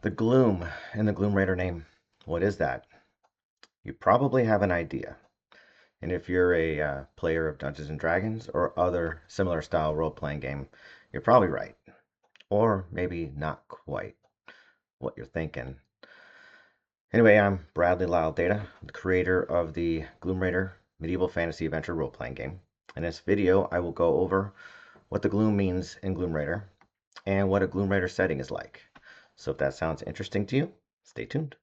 The Gloom in the Gloomraider name. What is that? You probably have an idea. And if you're a player of Dungeons and Dragons or other similar style role-playing game, you're probably right. Or maybe not quite what you're thinking. Anyway, I'm Bradley Lyle Data, the creator of the Gloomraider medieval fantasy adventure role-playing game. In this video, I will go over what the Gloom means in Gloomraider and what a Gloomraider setting is like. So if that sounds interesting to you, stay tuned.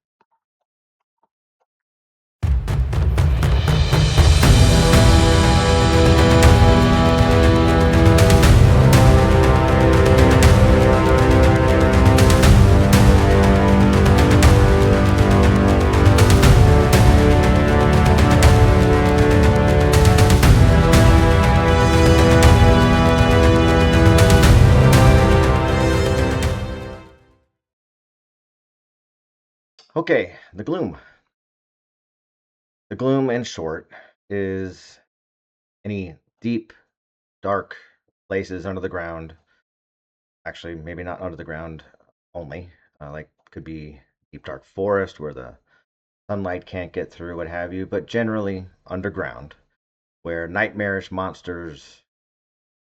Okay, the Gloom. The Gloom, in short, is any deep, dark places under the ground. Actually, maybe not under the ground only. Like could be deep, dark forest where the sunlight can't get through, what have you. But generally underground, where nightmarish monsters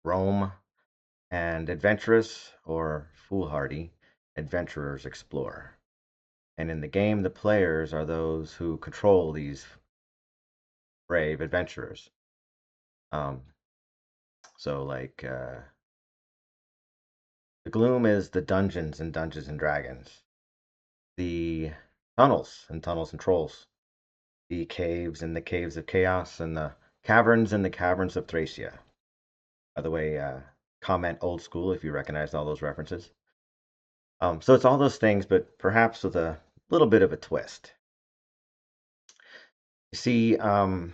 roam and adventurous or foolhardy adventurers explore. And in the game, the players are those who control these brave adventurers. Um, so like the Gloom is the dungeons in Dungeons and Dragons, the tunnels and Tunnels and Trolls, the caves and the Caves of Chaos, and the caverns and the Caverns of Thracia. By the way, comment old school if you recognize all those references. So it's all those things, but perhaps with a little bit of a twist. You see, there's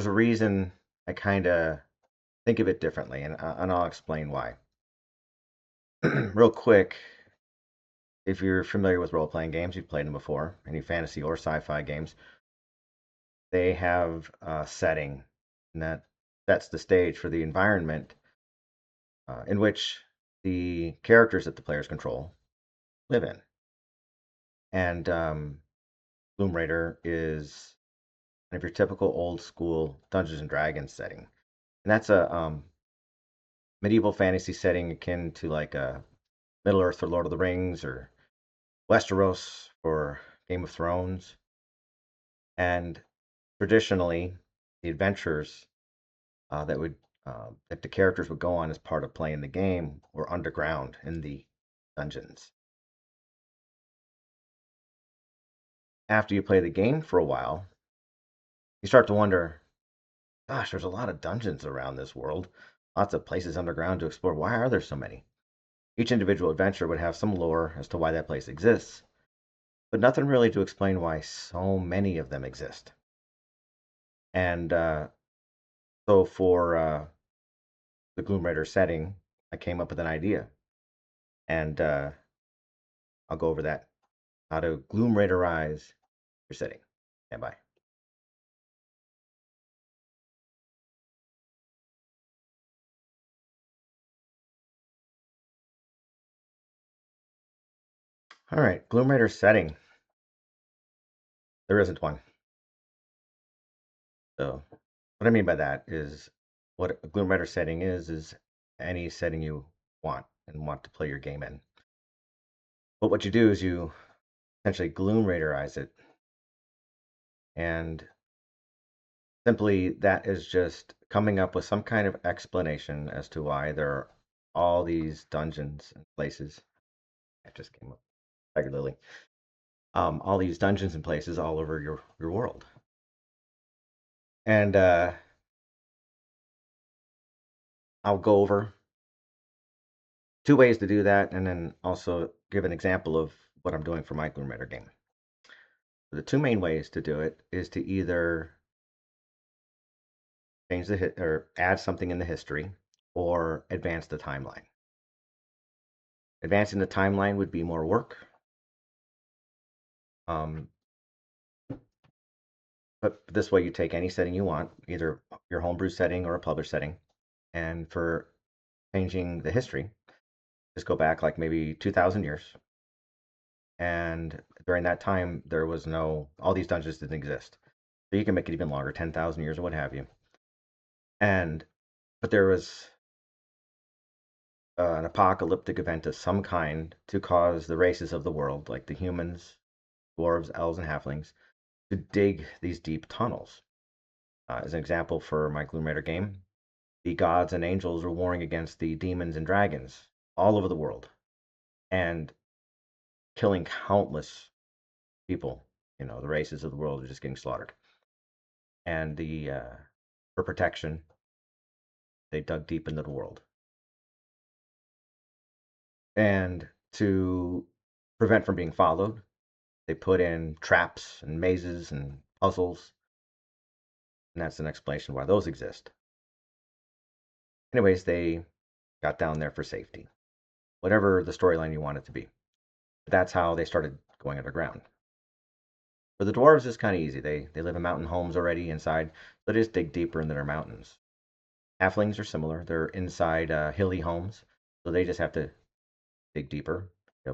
a reason I kind of think of it differently, and I'll explain why. Real quick, if you're familiar with role-playing games, you've played them before, any fantasy or sci-fi games, they have a setting, and that sets the stage for the environment in which the characters that the players control live in. And Gloomraider is kind of your typical old school Dungeons and Dragons setting. And that's a medieval fantasy setting akin to like a Middle Earth or Lord of the Rings or Westeros for Game of Thrones. And traditionally, the adventures that the characters would go on as part of playing the game were underground in the dungeons. After you play the game for a while, you start to wonder, gosh, there's a lot of dungeons around this world, lots of places underground to explore. Why are there so many? Each individual adventure would have some lore as to why that place exists, but nothing really to explain why so many of them exist. And so for the Gloomraider setting, I came up with an idea, and I'll go over that. How to Gloomraiderize your setting. Stand by. All right, Gloomraider setting. There isn't one. So what I mean by that is what a Gloomraider setting is any setting you want to play your game in. But what you do is you essentially Gloomraiderize it, and simply that is just coming up with some kind of explanation as to why there are all these dungeons and places. That just came up regularly. All these dungeons and places all over your world. And I'll go over two ways to do that, and then also give an example of what I'm doing for my Gloomraider game. The two main ways to do it is to either change the or add something in the history or advance the timeline. Advancing the timeline would be more work. But this way you take any setting you want, either your homebrew setting or a published setting, and for changing the history, Just go back like maybe 2,000 years. And during that time, there was no, all these dungeons didn't exist. So you can make it even longer, 10,000 years or what have you. And, but there was an apocalyptic event of some kind to cause the races of the world, like the humans, dwarves, elves, and halflings, to dig these deep tunnels. As an example for my Gloomraider game, the gods and angels were warring against the demons and dragons all over the world and killing countless people. The races of the world are just getting slaughtered. And for protection, they dug deep into the world. And to prevent from being followed, they put in traps and mazes and puzzles. And that's an explanation why those exist. Anyways, they got down there for safety, whatever the storyline you want it to be. But that's how they started going underground. For the dwarves, it's kind of easy. They live in mountain homes already inside, so they just dig deeper into their mountains. Halflings are similar. They're inside hilly homes, so they just have to dig deeper.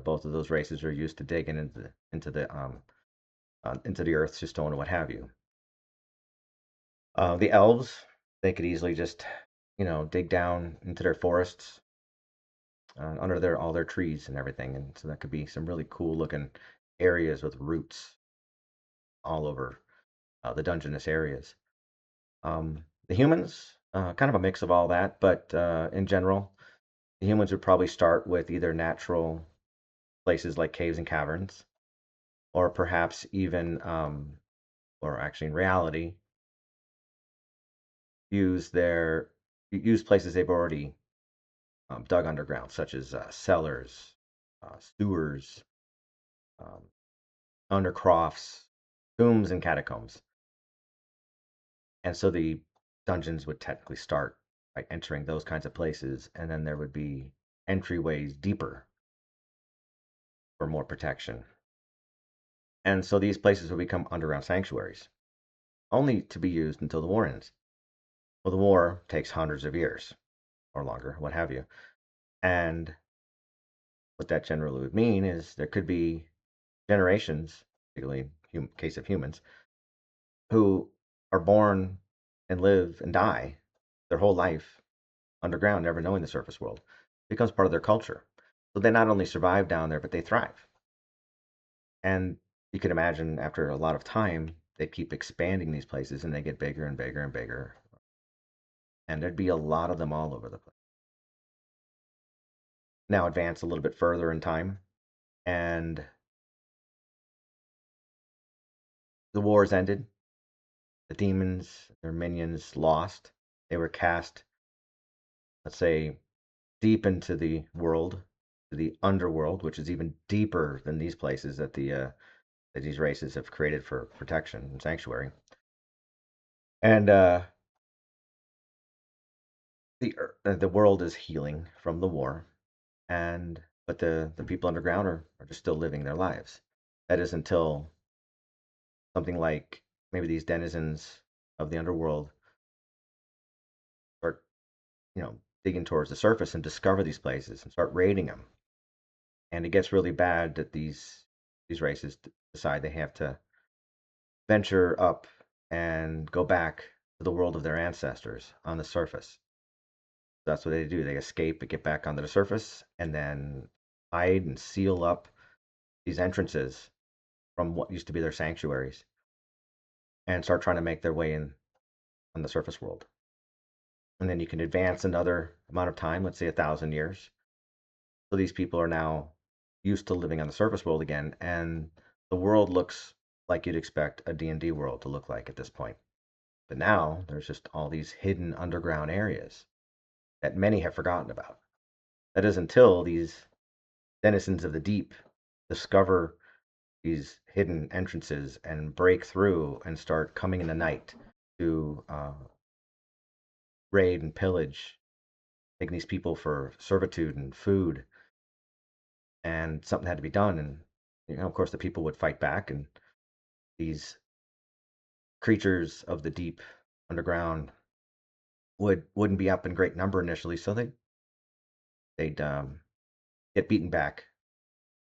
Both of those races are used to digging into the earth, stone, and what have you. The elves, they could easily just dig down into their forests, under all their trees and everything, and so that could be some really cool looking areas with roots all over the dungeonous areas. The humans, kind of a mix of all that, but in general, the humans would probably start with either natural places like caves and caverns, or perhaps even, or actually in reality, use places they've already dug underground, such as cellars, sewers, um, undercrofts, tombs, and catacombs. And so the dungeons would technically start by entering those kinds of places, and then there would be entryways deeper for more protection. And so these places would become underground sanctuaries, only to be used until the war ends. Well, the war takes hundreds of years or longer, what have you. And what that generally would mean is there could be generations, particularly in case of humans, who are born and live and die their whole life underground, never knowing the surface world. It becomes part of their culture. So they not only survive down there, but they thrive. And you can imagine after a lot of time, they keep expanding these places and they get bigger and bigger and bigger. And there'd be a lot of them all over the place. Now advance a little bit further in time, and the wars ended. The demons, their minions, lost. They were cast, let's say, deep into the world, to the underworld, which is even deeper than these places that these races have created for protection and sanctuary. And the world is healing from the war, but the people underground are just still living their lives. That is until something like maybe these denizens of the underworld start, digging towards the surface and discover these places and start raiding them. And it gets really bad that these races decide they have to venture up and go back to the world of their ancestors on the surface. That's what they do. They escape and get back onto the surface and then hide and seal up these entrances from what used to be their sanctuaries and start trying to make their way in on the surface world. And then you can advance another amount of time, let's say 1,000 years. So these people are now used to living on the surface world again, and the world looks like you'd expect a D&D world to look like at this point. But now there's just all these hidden underground areas that many have forgotten about. That is until these denizens of the deep discover these hidden entrances and break through and start coming in the night to raid and pillage, taking these people for servitude and food. And something had to be done. And, of course, the people would fight back, and these creatures of the deep underground wouldn't be up in great number initially, so they'd get beaten back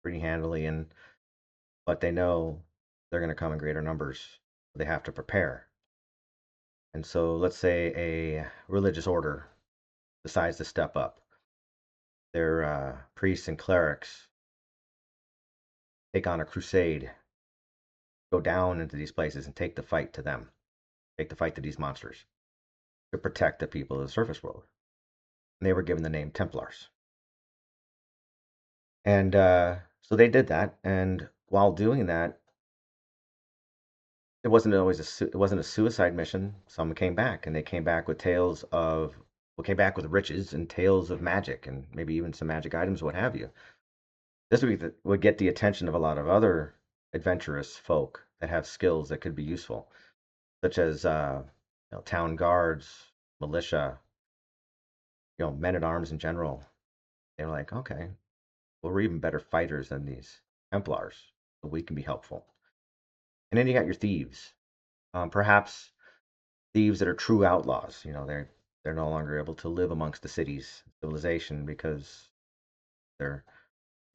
pretty handily, but they know they're going to come in greater numbers. They have to prepare. And so, let's say a religious order decides to step up. Their priests and clerics take on a crusade, go down into these places and take the fight to them, take the fight to these monsters to protect the people of the surface world. And they were given the name Templars. And so they did that. And while doing that, it wasn't a suicide mission. Some came back, and they came back with came back with riches and tales of magic, and maybe even some magic items, what have you. This would get the attention of a lot of other adventurous folk that have skills that could be useful, such as town guards, militia, men at arms in general. They were like, okay, well, we're even better fighters than these Templars, so we can be helpful. And then you got your thieves, perhaps thieves that are true outlaws. They're no longer able to live amongst the city's civilization because their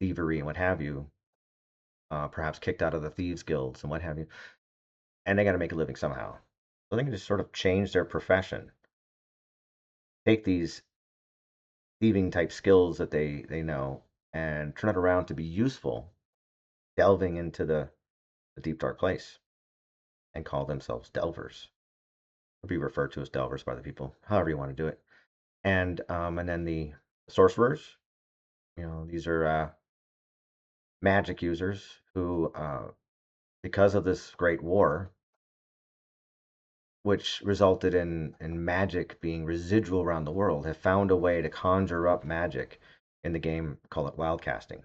thievery and what have you, perhaps kicked out of the thieves guilds and what have you, and they got to make a living somehow. So they can just sort of change their profession, take these thieving type skills that they know, and turn it around to be useful, delving into the deep dark place, and call themselves delvers, or be referred to as delvers by the people, however you want to do it. And then the sorcerers, these are magic users who, because of this great war, which resulted in magic being residual around the world, have found a way to conjure up magic in the game, call it wildcasting.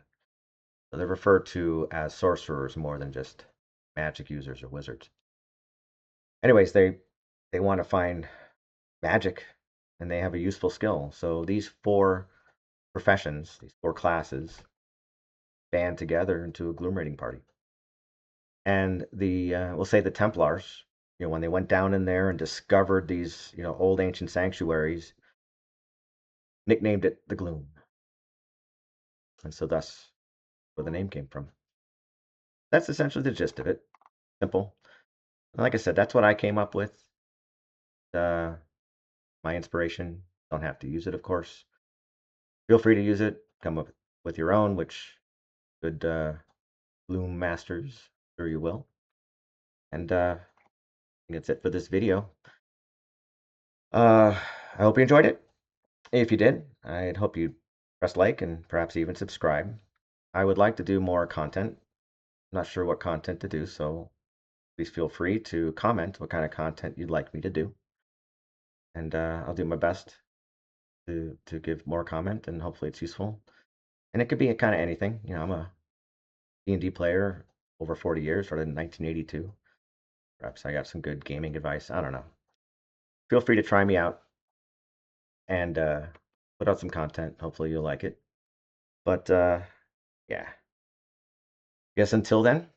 So they're referred to as sorcerers more than just magic users or wizards. Anyways, they want to find magic, and they have a useful skill. So these four professions, these four classes, band together into a gloom raiding party. And we'll say the Templars, when they went down in there and discovered these, old ancient sanctuaries, nicknamed it the Gloom. And so thus where the name came from. That's essentially the gist of it. Simple. And like I said, that's what I came up with. My inspiration. Don't have to use it, of course. Feel free to use it. Come up with your own, which good Gloom masters, sure you will. And I think that's it for this video. I hope you enjoyed it. If you did, I'd hope you press like and perhaps even subscribe. I would like to do more content. I'm not sure what content to do, so please feel free to comment what kind of content you'd like me to do. And I'll do my best to give more comment, and hopefully it's useful. And it could be kind of anything. I'm a D&D player over 40 years, started in 1982. Perhaps I got some good gaming advice. I don't know. Feel free to try me out and put out some content. Hopefully you'll like it. But yeah. Guess until then,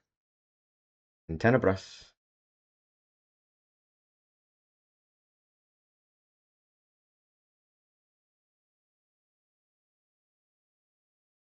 in tenebras.